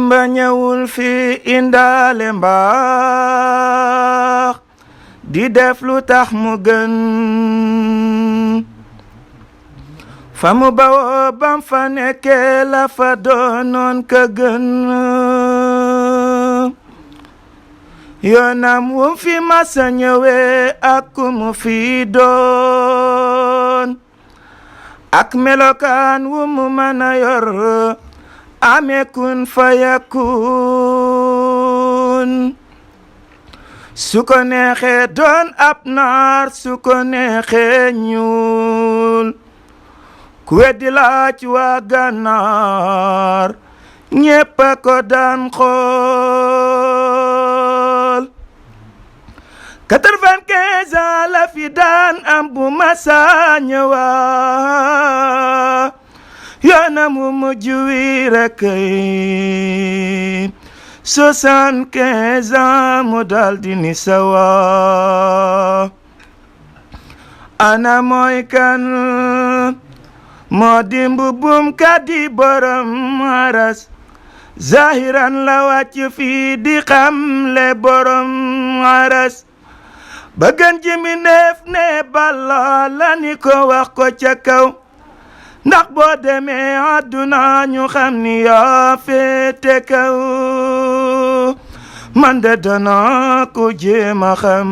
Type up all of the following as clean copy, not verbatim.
Bamba ñëwul fi indaale mbaax di def lu tax mu gën fa mu bawoo bam fa nekkee la fa doonoon ka gën yoonam wu fi masa ñëwee ak ku mu fi doon ak melokaan wu mu mën a yor amee kun fa yakun su ko neexee doon ab naar su ko neexee ñuul ku weddi laaj waa Gànnaar ñépp a ko daan xool 95 ans la fi daan am bu masa ñëwaa yoona mu mujj wi rekk 75 ans mu daldi ni sawa ana mooy kan moo di mbubbum kadi borom aras zahiran la wàcc fii di xamle borom aras bëggan ji mi neef ne balla la ni ko wax ko ca kaw ndax boo demee àdduna ñu xam ni yaa féete kaw man de dana ko jéem a xam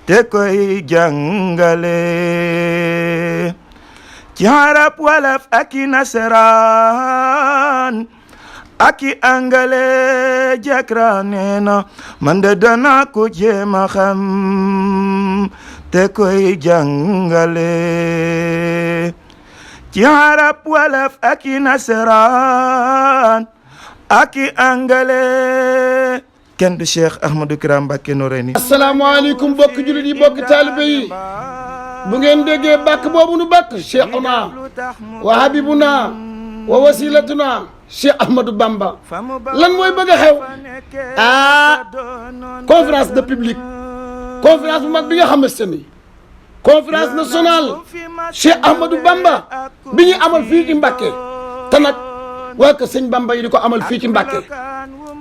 te koy jàngale ci arab wolof ak i nasaraan ak i angale jakra nee na man de dana ko jéem a xam te koy jàngale ci arab wolof ak i nasaraan ak i angale kenn du Cheikh Ahmadou Kara Mbacké Noreyni. asalaamaaleykum bokk jullit yi bokk taalibe yi bu ngeen déggee bàkk boobu nu bàkk Cheikhuna wa Habibuna wa wasilatuna Cheikh Ahmadou Bamba lan mooy bëgg a xew conférence de public conférence bu mag bi nga xamante ni conférence nationale Cheikh Ahmadou Bamba bi ñu amal fii ci Mbacké te nag waa ko sëñ Bamba yi di ko amal fii ci Mbacké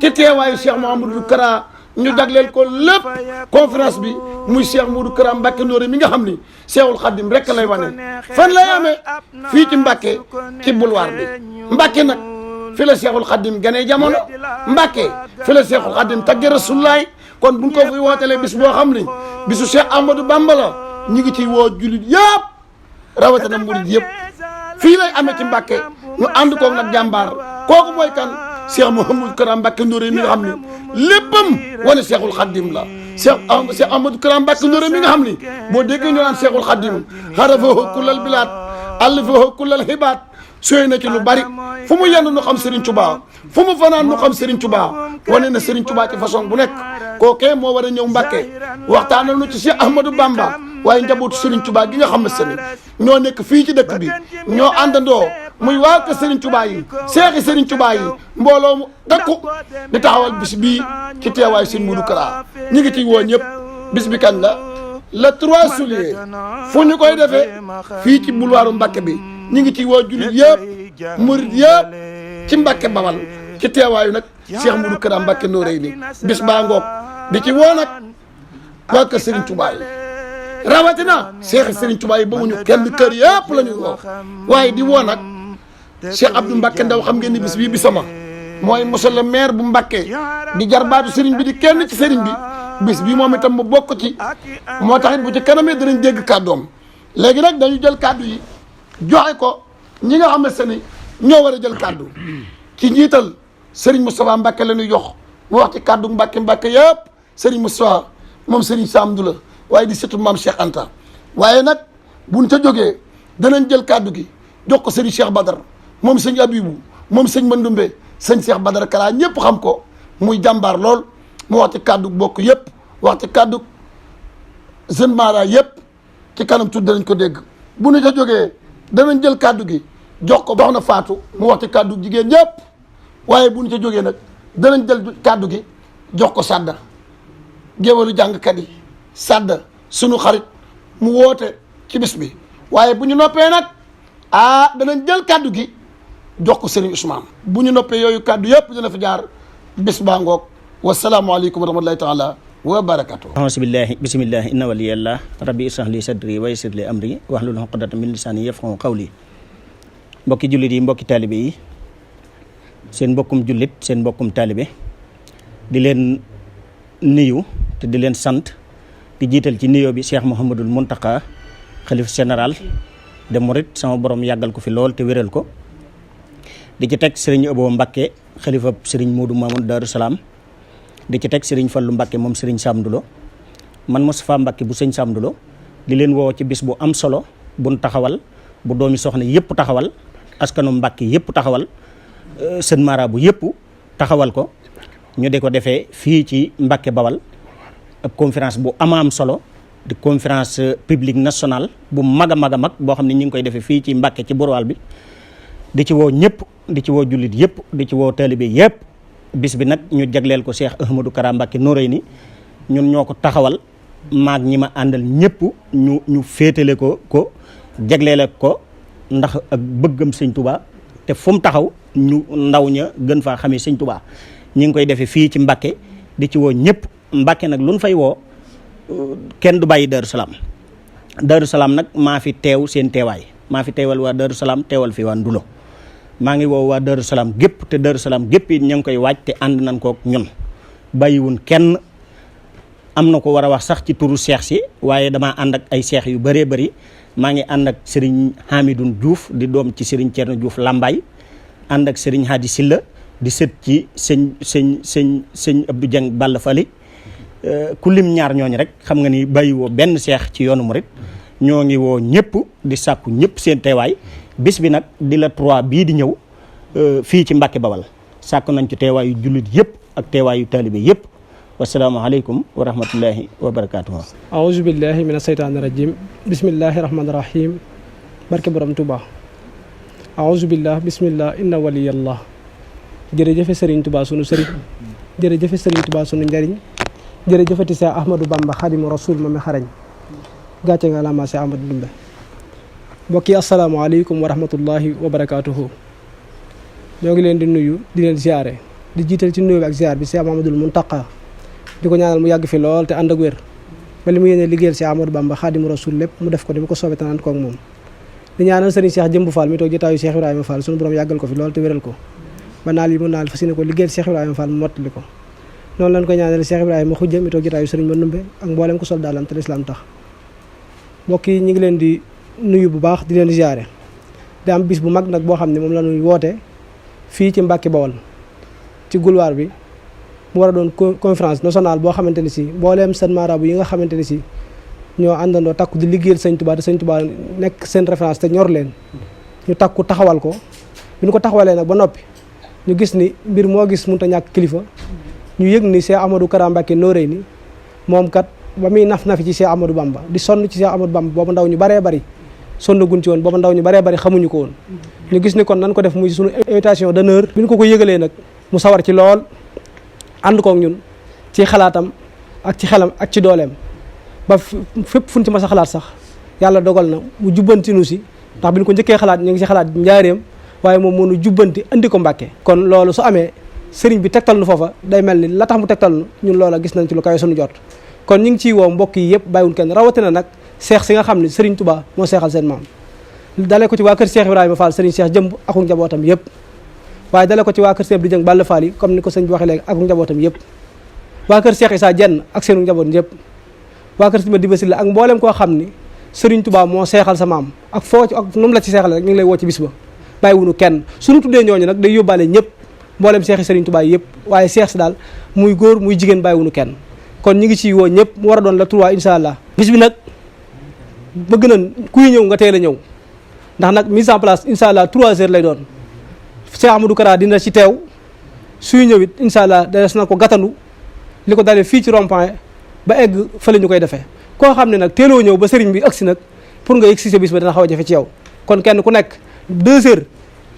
ci teewaayu Cheikh Mouhamadou Kara ñu jagleel ko lépp conférence bi muy Cheikh Modou Kara Mbacké Noreyni mi nga xam ni Cheikhul Khadim rek lay wane fan lay amee fii ci Mbacké ci boulevard bi Mbacké nag fi la Cheikhul Khadim ganee jamono Mbacké fi la Cheikhul Khadim tagge Rasulullaay kon buñ ko fi wootelee bis boo xam ni bisu Cheikh Ahmadou Bamba la ñu ngi ciy woo jullit yëpp rawatina murid yëpp fii lay amee ci Mbacké ñu ànd koog nag jàmbaar kooku mooy kan Cheikh Mouhamadou Kara Mbacké Noreyni mi nga xam ni léppam wane Cheikhul Khadim la Cheikh Ahmadou Kara Mbacké Noreyni mi nga xam ni boo déggee ñu naan Cheikhul Khadim xarafahu kullal bilaat allafahu kullal xibaat sooy na ci lu bari fu mu yenn nu xam Serigne Touba fu mu fanaan nu xam Serigne Touba wane na Serigne Touba ci façon bu nekk kookee moo war a ñëw Mbacké waxtaanal nu ci Cheikh Ahmadou Bamba waaye njabootu Serigne Touba gi nga xam ne ñoo nekk fii ci dëkk bi ñoo àndandoo muy waa kër Serigne Touba yi seexi Serigne Touba yi mbooloo mu takku di taxawal bis bii ci teewaayu Serigne Modou Kara ñu ngi ciy woo ñëpp bis bi kan la le 3 juillet fu ñu koy defee fii ci boulevard Mbacké bi ñu ngi ciy woo jullit yëpp murid yëpp ci Mbacké Bawal ci teewaayu nag Cheikh Modou Kara Mbacké Noreyni bis baa ngoog di ci woo nag waa kër Serigne Touba yi rawatina seexi Serigne Touba yi ba mu ñu kenn kër yëpp la ñuy woo waaye di woo nag Cheikh Abdou Mbacké Ndaw xam ngeen ni bis bii bisama mooy monsieur le maire bu Mbacké di jarbaatu Serigne bi di kenn ci Serigne bi bis bii moom itam mu bokk ci moo taxit bu ci kanamee danañ dégg kàddoom léegi nag dañu jël kàddu yi joxe ko ñi nga xamante ni ñoo war a jël kàddu ci njiital Serigne Moustapha Mbacké la ñuy jox mu wax ci kàddu Mbacké yëpp Serigne Moustapha moom Serigne Samdou la waaye di sëtu maam Cheikh Anta waaye nag buñ ca jógee danañ jël kàddu gi jox ko Serigne Cheikh Badar moom sëñ Abibou moom sëñ Mandoumbe sëñ Cheikh Badar Kara ñëpp xam ko muy jàmbaar lool mu wax ci kàddu bokk yëpp wax ci kàddu jeune mara yëpp ci kanam tudd danañ ko dégg bu ñu ca jógee danañ jël kàddu gi jox ko Soxna Fatou mu wax ci kàddu jigéen ñëpp waaye bu ñu ca jógee nag danañ jël kàddu gi jox ko Sadda géwalu jàngkat yi Sadda sunu xarit mu woote ci bis bi waaye bu ñu noppee nag danañ jël kàddu gi jox ko Serigne Ousmane. bu ñu noppee yooyu kàddu yëpp dina fa jaar bés baa ngoog wasalaamualeykum wa rahmatulahi taala wa barakatuh. ahousubillahi bisimillahi inna waliyallah rabbi israh li sadri wa yassir li amri wahlul uqdatan min lisani yafqahu qawli. mbokki jullit yi mbokki taalibe yi seen mbokkum jullit seen mbokkum taalibe di leen nuyu te di leen sant di jiital ci nuyoo bi Cheikh Mouhamadul Mountakha xalif général de Mouride sama borom yàggal ko fi lool te wéral ko di ci teg Serigne Abo Mbacké xalifa Serigne Modou Mamoun Darou Salaam di ci teg Serigne Fallou Mbacké moom Serigne Sam Dulo man Moustapha Mbacké bu Serigne Sam Dulo di leen woo ci bis bu am solo buñ taxawal bu doomi soxna yëpp taxawal askanu Mbacké yëpp taxawal sën mara bu yëpp taxawal ko ñu di ko defee fii ci Mbacké Bawal ab conférence bu am solo di conférence publique nationale bu mag a mag boo xam ne ñu ngi koy defee fii ci Mbacké ci Borowal bi di ci woo ñëpp di ci woo jullit yëpp di ci woo taalibe yëpp bis bi nag ñu jagleel ko Cheikh Ahmadou Kara Mbacké Noreyni ñun ñoo ko taxawal maag ñi ma àndal ñëpp ñu féetale ko jagleele ko ndax ak bëggam sëñ Touba te fu mu taxaw ñu ndaw ña gën faa xamee sëñ Touba ñi ngi koy defee fii ci Mbacké di ci woo ñëpp Mbacké nag lu ñu fay woo kenn du bàyyi Darou Salaam nag maa fi teew seen teewaay maa fi teewal waa Darou Salaam teewal fi waa Ndulo maa ngi woo waa Darou Salaam gépp te Darou Salaam gépp it ña ngi koy waaj te ànd nañ kook ñun bàyyiwun kenn am na ko war a wax sax ci turu seex si waaye damaa ànd ak ay seex yu bëree bëri maa ngi ànd ak Serigne Hamidoune Diouf di doom ci Serigne Thierno Diouf Lambaye ànd ak Serigne Hadi Silla di sët ci sëñ Abdou Dieng Balla Fali ku lim ñaar ñooñu rek xam nga ni bàyyiwoo benn seex ci yoonu murit ñoo ngi woo ñëpp di sàkku ñëpp seen teewaay bis bi nag di la 3 bii di ñëw fii ci Mbacké Bawal sàkku nañ ci teewaayu jullit yëpp ak teewaayu taalibe yëpp wasalaamaaleykum wa rahmatullahi wa barakatuh. aouzu billahi mina seytaani rajim bismillahi rahmaani rahim barke borom Touba aouzu billah bismillah inna waliyallah jërëjëfe Serigne Touba sunu sëriñ jërëjëfe Serigne Touba sunu njariñ jërëjëfati Seex Ahmadou Bamba Xaadimu Rasuul ma mi xarañ gàcce nga la ma Seex Ahmadou Dumbe mbokk yi asalaamaaleykum wa rahmatullahi wa barakaatuhu ñoo ngi leen di nuyu di leen ziare di jiital ci nuyu bi ak ziar bi Seex Mamadul Muntaqa di ko ñaanal mu yàgg fi lool te ànd ak wér ba li mu yéene liggéeyal Seex Ahmadou Bamba Xaadimu Rasuul lépp mu def ko di mu ko soobee te ànd ko ak moom di ñaanal Serigne Cheikh Jëmbu Fall mi toog jotaayu Cheikh Ibrahima Fall sunu borom yàggal ko fi lool te wéral ko ba naal yi mu naal fas yéene ko liggéeyal Cheikh Ibrahima Fall mu mottali ko noonu lañ koy ñaanal Cheikh Ibrahima Xujja mi toog jotaayu Serigne Manumbe ak mboolem ko sol daalam te lislaam tax mbokk yi ñu ngi leen di nuyu bu baax di leen ziare di am bis bu mag nag boo xam ne moom la ñuy woote fii ci Mbacké Bawal ci gulwaar bi mu war a doon conférence nationale boo xamante ni si mbooleem seen marabu yi nga xamante ni si ñoo àndandoo takku di liggéeyal sëñ Touba te sëñ Touba nekk seen référence te ñor leen ñu takku taxawal ko bi ñu ko taxawalee nag ba noppi ñu gis ni mbir moo gis mënut a ñàkk kilifa ñu yëg ni Cheikh Ahmadou Kara Mbacké Noreyni moom kat ba muy nafi ci Cheikh Ahmadou Bamba di sonn ci Cheikh Ahmadou Bamba booba ndaw ñu baree bari sonnagun ci woon booba ndaw ñu baree bari xamuñu ko woon ñu gis ni kon nan ko def muy suñu invitation d'honneur bi ñu ko yëgalee nag mu sawar ci lool ànd kook ñun ci xalaatam ak ci xelam ak ci dooleem ba fépp fuñ ci mas a xalaat sax yàlla dogal na mu jubbanti nu si ndax bi ñu ko njëkkee xalaat ñu ngi ci xalaat njaareem waaye moom moo nu jubbanti andi ko Mbacké kon loolu su amee sëriñ bi tegtal nu foofa day mel ni la tax mu tegtal nu ñun loola gis nañ ci lu kawe suñu jot kon ñu ngi ciy woo mbokk yi yëpp bàyyiwuñ kenn rawatina nag seex si nga xam ne Serigne Touba moo seexal seen maam dalee ko ci waa kër Cheikh Ibrahima Fall Serigne Cheikh Jëmb ak njabootam yëpp waaye dalee ko ci waa kër Cheikh Abdou Dieng Balla Fall yi comme ni ko sëñ bi waxee léegi ak njabootam yëpp waa kër Cheikh Issa Dieng ak seenu njaboot yëpp waa kër Sima Diba Sylla ak mboolem koo xam ni Serigne Touba moo seexal sa maam ak foo ci ak nu mu la ci seexal rek ñu ngi lay woo ci bis ba bàyyiwuñu kenn suñu tuddee ñooñu nag day yóbbaale ñëpp mboolem seexi Serigne Touba yëpp waaye seex si daal muy góor muy jigéen bàyyiwuñu kenn kon ñu ngi ci woo ñëpp mu war a doon la 3 incha allah bis bi nag bëgg nañ kuy ñëw nga teel a ñëw ndax nag mise en place incha allah 3 heures lay doon Cheikh Ahmadou Kara dina ci teew suy ñëw it incha allah des na ko gàttandu li ko dalee fii ci rond-point ba egg fële ñu koy defee koo xam ne nag teeloo ñëw ba sëriñ bi agsi nag pour nga yegg si sa bis ba dina xaw a jafe ci yow kon kenn ku nekk 2 heures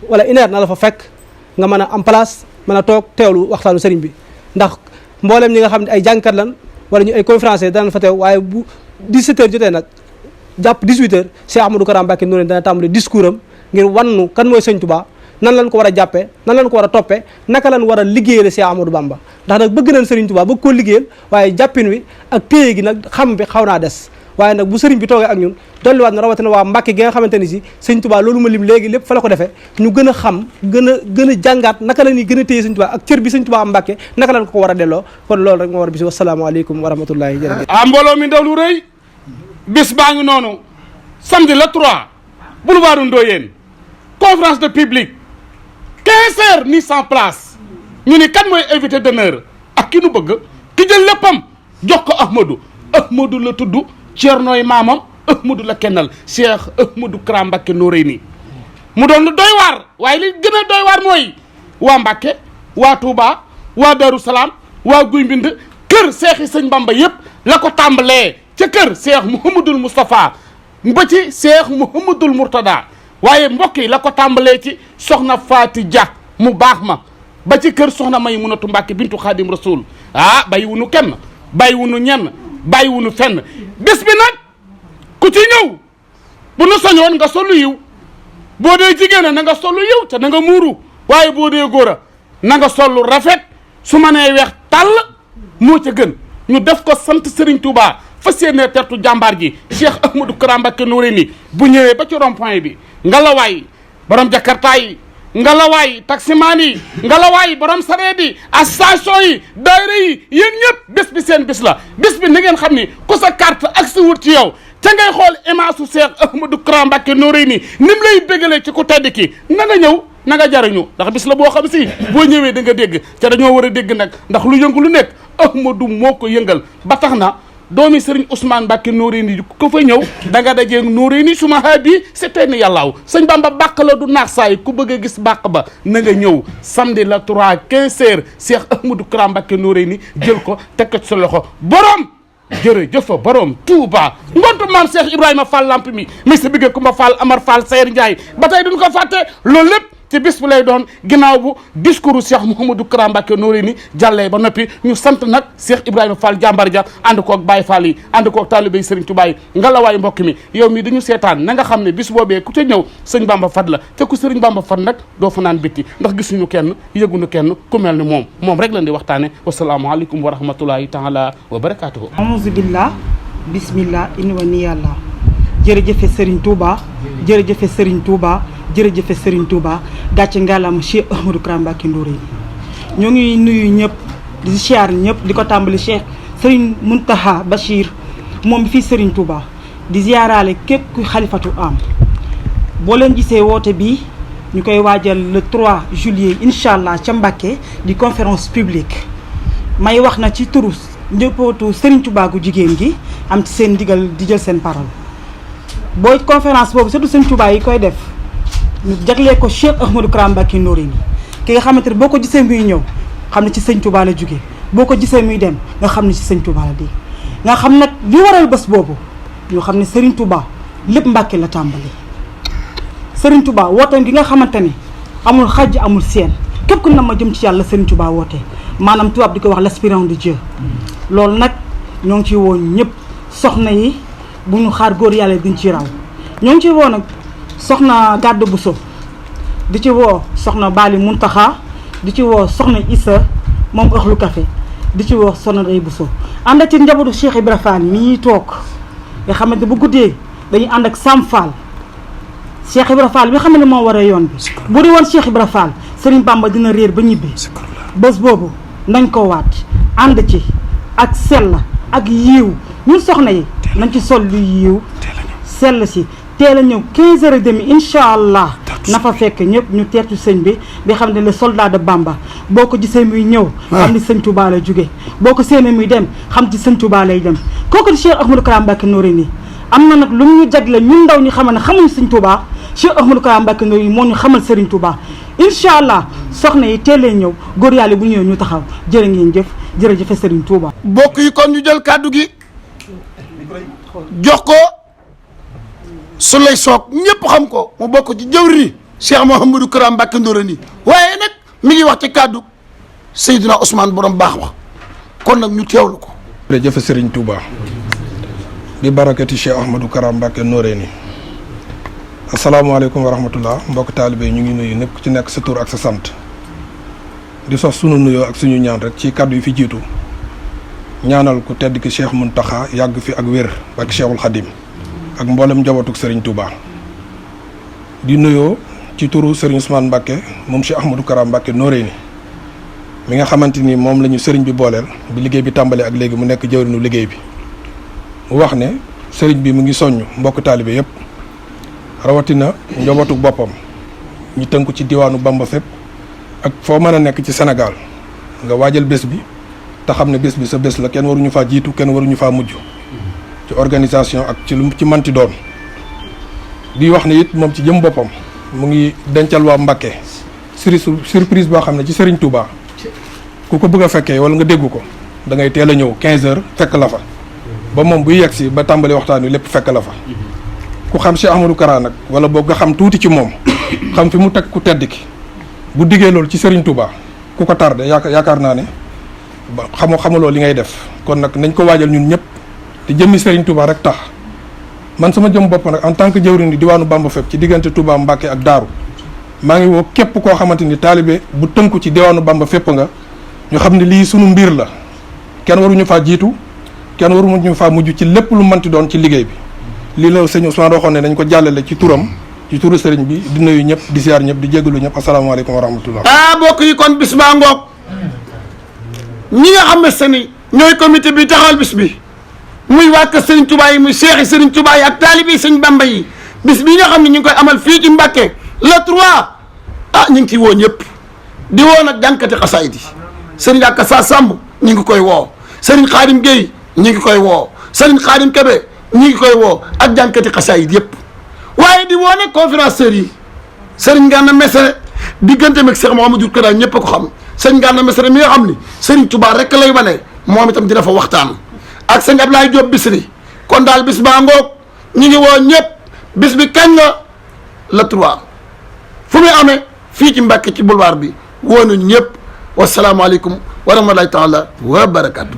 wala 1 heure na la fa fekk nga mën a am place mën a toog teewlu waxtaanu sëriñ bi ndax mboolem ñi nga xam ne ay jàngkat lan wala ñu ay conférencier danañ fa teew waaye bu 17 heures jotee nag jàpp 18 heures Cheikh Ahmadou Kara Mbacké Noreyni dana tàmbali discours am ngir wannu kan mooy sëñ Touba nan lañ ko war a jàppee nan lañ ko war a toppee naka lañ war a liggéeyale Cheikh Ahmadou Bamba ndax nag bëgg nañ Serigne Touba bëgg koo liggéeyal waaye jàppin wi ak téye gi nag xam bi xaw naa des waaye nag bu Serigne bi toogee ak ñun dolliwaat na rawatina waa Mbàkke gi nga xamante ni si Serigne Touba loolu ma lim léegi lépp fa la ko defee ñu gën a xam gën a jàngaat naka la ñuy gën a téye Serigne Touba ak cër bi Serigne Touba am Mbàkke naka lañ ko war a delloo kon loolu rek moo war a bis wasalaamaaleykum wa rahmatullahi jërëjëf mbooloo mi ndaw lu rëy bis baa ngi noonu samedi le 3 boulevard Ndoyeen conférence de public 15 heures mise en place ñu ni kan mooy invité d'honneur ak ki nu bëgg ki jël léppam jox ko Ahmadou la tudd Ceernooy maamam Ahmadou la kennal Cheikh Ahmadou Kara Mbacké Noreyni mu doon lu doy waar waaye li gën a doy waar mooy waa Mbacké waa Touba waa Darou Salaam waa Guy Mbind kër seexi sëñ Bamba yëpp la ko tàmbalee ca kër Cheikh Mouhamadoul Moustapha ba ci Cheikh Mouhamadoul Mourtada waaye mbokk yi la ko tàmbalee ci soxna Faati Dia mu baax ma ba ci kër soxna Maymunatu Mbàkke bintu Xaadim Rasul bàyyi wunu kenn bàyyi wunu ñenn bàyyi wunu fenn bés bi nag ku ci ñëw bu nu sañoon nga solu yiw boo dee jigéen na nga solu yiw te na nga muuru waaye boo dee góor a na nga solu rafet su ma nee weex tàll moo ca gën ñu def ko sant Serigne Touba fas yéene tertu jàmbaar ji Cheikh Ahmadou Kara Mbacké Noreyni bu ñëwee ba ci rond-point bi ngalawaay borom jakarta yi ngalawaay taximaan yi ngalawaay borom sareet yi station yi daayira yi yéen ñëpp bés bi seen bis la bés bi na ngeen xam ni ku sa carte ak si wut ci yow te ngay xool image su Cheikh Ahmadou Kara Mbacké Noreyni ni mu lay bégalee ci ku tedd ki na nga ñëw na nga jariñu ndax bis la boo xam si boo ñëwee da nga dégg te dañoo war a dégg nag ndax lu yëngu lu nekk Ahmadou moo ko yëngal ba tax na doomi Serigne Ousmane Mbacké Noreyni ko fa ñëw da nga dajee Noreyni suma haat bi c'était ni yàllaaw sëñ Bamba bàq la du naax saay ku bëgg a gis bàq ba na nga ñëw samedi la 3 15 heures Cheikh Ahmadou Kara Mbacké Noreyni jël ko teg ko ci sa loxo borom jërëjëf borom Touba ngontu maam Cheikh Ibrahima Fall lamp mi sa bigge Kumba Fall Amar Fall Sayer Ndiaye ba tey duñ ko fàtte loolu lépp ci bis bu lay doon ginnaaw bu discours Cheikh Mouhamadou Kara Mbacké Noreyni jàllee ba noppi ñu sant nag Cheikh Ibrahima Fall jàmbar ja ànd koog Baye Fall yi ànd koog taalibe yi Serigne Touba yi nga la waay mbokk mi yow mi dañu seetaan na nga xam ne bis boobee ku ca ñëw sëñ Bamba fat la te ku Serigne Bamba fat nag doo fa naan bitti ndax gisuñu kenn yëguñu kenn ku mel ni moom rek lañ di waxtaane wasalaamaaleykum wa rahmatulahi taala wa barakatuhu aouzu billah bismillah in wa ni yàlla jërëjëfe Serigne Touba jërëjëfe Serigne Touba jërëjëfe Serigne Touba gàcce ngalaama Cheikh Ahmadou Kara Mbacké Noreyni ñoo ngi nuyu ñëpp di siyaar ñëpp di ko tàmbali Cheikh Serigne Mountakha Bachir moom fii Serigne Touba di ziyaaraale képp ku xalifatu am boo leen gisee woote bi ñu koy waajal le 3 juillet incha allah ca Mbacké di conférence publique may wax na ci turu njëppootu Serigne Touba gu jigéen gi am ci seen ndigal di jël seen parole booy conférence boobu surtout Serigne Touba yi koy def ñu jaglee ko Cheikh Ahmadou Kara Mbacké Noreyni ki nga xamante ne boo ko gisee muy ñëw xam ne ci sëñ Touba la jógee boo ko gisee muy dem nga xam ne ci sëñ Touba la di nga xam nag li waral bés boobu ñu xam ne Serigne Touba lépp Mbacké la tàmbali Serigne Touba wooteem gi nga xamante ne amul xaj amul seen képp ku na ma jëm ci yàlla Serigne Touba woote maanaam tubaab di ko wax l'aspirant de Dieu loolu nag ñoo ngi ciy woo ñëpp soxna yi bu ñu xaar góor yàlla duñ ci raw ñoo ngi ciy woo nag soxna Gàddu Bousso di ci woo soxna Bali Muntaxa di ci woo soxna Issa moom ëxlu café di ci woo soxna Day Bousso ànd ak ci njabootu Cheikh Ibra Fall mii toog nga xamante bu guddee dañuy ànd ak Sam Fall Cheikh Ibra Fall bi xam ne moo war a yoon bi bu di woon Cheikh Ibra Fall Serigne Bamba dina réer ba ñibbi bés boobu nañ ko waat ànd ci ak sell ak yiiw ñun soxna yi nañ ci sol lu yiiw sell si teel a ñëw 15h30 incha allah na fa fekk ñëpp ñu teertu sëñ bi xam ne le soldat de Bamba boo ko gisee muy ñëw xam ni sëñ Touba la jóge boo ko séenee muy dem xam ci sëñ Touba lay dem kooku di Cheikh Ahmadou Kara Mbacké Noreyni am na nag lu ñu jagle ñun ndaw ñu xam ne xamuñu sëñ Touba Cheikh Ahmadou Kara Mbacké Noreyni moo ñu xamal Serigne Touba incha allah soxna yi teelee ñëw góor yàlla bu ñëwee ñu taxaw jërë ngeen jëf jërëjëfe Serigne Touba. mbokk yi kon ñu jël kàddu gi jox ko su lay soog ñëpp xam ko mu bokk ci jëwri Cheikh Mouhamadou Kara Mbacké Noreyni waaye nag mi ngi wax ci kàddu Seydina Ousmane borom baax wax kon nag ñu teewlu ko. jërëjëf Serigne Touba bi barakati Cheikh Ahmadou Kara Mbacké Noreyni asalaamaaleykum wa rahmatullah mbokk taalibe ñu ngi nuyu ñëpp ku ci nekk sa tur ak sa sant di sos sunu nuyoo ak suñu ñaan rek ci kàddu yi fi jiitu ñaanal ku tedd ki Cheikh Mountakha yàgg fi ak wér ak Cheikhul Khadim ak mboolem njabootug Serigne Touba di nuyoo ci turu Serigne Ousmane Mbacké moom Cheikh Ahmadou Kara Mbacké Noreyni mi nga xamante ni moom la ñu Serigne bi booleel bi liggéey bi tàmbalee ak léegi mu nekk jëwriñu liggéey bi mu wax ne Serigne bi mu ngi soññ mbokk taalibe yëpp rawatina njabootug boppam ñu tënku ci diwaanu Bamba fépp ak foo mën a nekk ci Sénégal nga waajal bés bi te xam ne bés bi sa bés la kenn waruñu faa jiitu kenn waruñu faa mujj ci organisation ak ci lu ci manti doon di wax ne it moom ci jëm boppam mu ngi dencal waa Mbacké surprise boo xam ne ci Serigne Touba ku ko bëgg a fekkee wala nga dégg ko da ngay teel a ñëw 15 heures fekk la fa ba moom buy yegg si ba tàmbali waxtaan wi lépp fekk la fa ku xam Cheikh Ahmadou Kara nag wala boog nga xam tuuti ci moom xam fi mu teg ku tedd ki bu diggee loolu ci Serigne Touba ku ko tardé yaakaar naa ne ba xamuloo li ngay def kon nag nañ ko waajal ñun ñëpp te jëmmi Serigne Touba rek tax man sama jëm bopp nag en tant que jëwriñ di diwaanu Bamba fépp ci diggante Touba Mbacké ak Daaru maa ngi woo képp koo xamante ni taalibe bu tënku ci diwaanu Bamba fépp nga ñu xam ne lii sunu mbir la kenn waruñu faa jiitu kenn waruñu faa mujj ci lépp lu mënti doon ci liggéey bi lii la sëñ Ousmane waxoon ne dañ ko jàllale ci turam ci turu sëriñ bi di nuyu ñëpp di siyaar ñëpp di jégalu ñëpp asalaamaaleykum wa rahmatullah. mbokk yi kon bis baa ngoog ñi nga xam ne seni ñooy comité bi taxawal bis bi muy waa kër Serigne Touba yi muy seexi Serigne Touba yi ak taalibi Sëñ Bamba yi bis bi nga xam ne ñu ngi koy amal fii ci Mbacké le 3 ñu ngi ciy woo ñëpp di woo nag jànkati xasaayid yi Serigne Akka Sa Samb ñu ngi koy woo Serigne Khadim Gueye ñu ngi koy woo Serigne Khadim Kébé ñu ngi koy woo ak jànkati xasaayid yëpp waaye di woo nag conférenciers yi Serigne Gana Messere digganteem ak Cheikh Mouhamadou Kara ñëpp a ko xam Serigne Gana Messere mi nga xam ni Serigne Touba rek lay wane moom itam dina fa waxtaan ak sëñ Ablaye Diop Bichri kon daal bis baa ngoog ñu ngi woo ñëpp bis bi kañ la le 3 fu muy amee fii ci Mbacké ci boulevard bi woo nañu ñëpp wasalaamaaleykum wa rahmatulahi taala wa barakatu